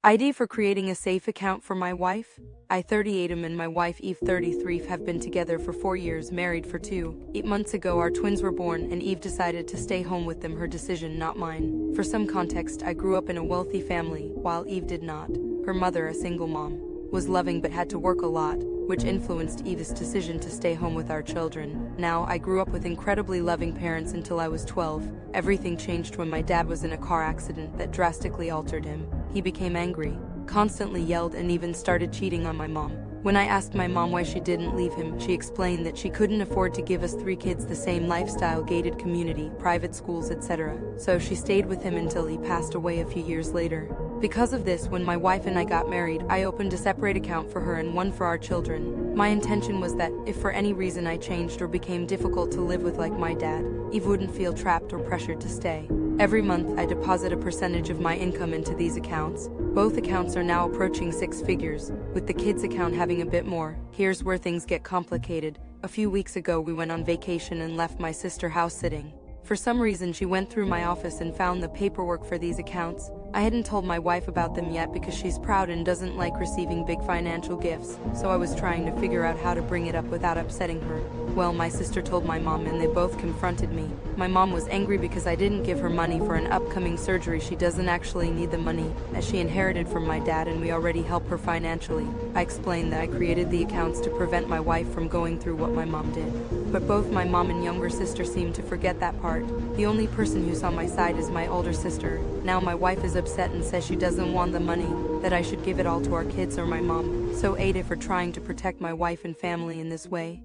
ID for creating a safe account for my wife. I 38 am and my wife Eve 33 have been together for 4 years, married for 2. 8 months ago our twins were born and Eve decided to stay home with them, her decision, not mine. For some context, I grew up in a wealthy family, while Eve did not. Her mother, a single mom, was loving but had to work a lot, which influenced Eve's decision to stay home with our children. Now, I grew up with incredibly loving parents until I was 12. Everything changed when my dad was in a car accident that drastically altered him. He became angry, constantly yelled, and even started cheating on my mom. When I asked my mom why she didn't leave him, she explained that she couldn't afford to give us 3 kids the same lifestyle, gated community, private schools, etc. So she stayed with him until he passed away a few years later. Because of this, when my wife and I got married, I opened a separate account for her and one for our children. My intention was that, if for any reason I changed or became difficult to live with like my dad, Eve wouldn't feel trapped or pressured to stay. Every month, I deposit a percentage of my income into these accounts. Both accounts are now approaching 6 figures, with the kids' account having a bit more. Here's where things get complicated. A few weeks ago, we went on vacation and left my sister house sitting. For some reason, she went through my office and found the paperwork for these accounts. I hadn't told my wife about them yet because she's proud and doesn't like receiving big financial gifts, so I was trying to figure out how to bring it up without upsetting her. Well, my sister told my mom and they both confronted me. My mom was angry because I didn't give her money for an upcoming surgery. She doesn't actually need the money, as she inherited from my dad and we already help her financially. I explained that I created the accounts to prevent my wife from going through what my mom did. But both my mom and younger sister seem to forget that part. The only person who's on my side is my older sister. Now my wife is upset and says she doesn't want the money, that I should give it all to our kids or my mom. So AITA for trying to protect my wife and family in this way.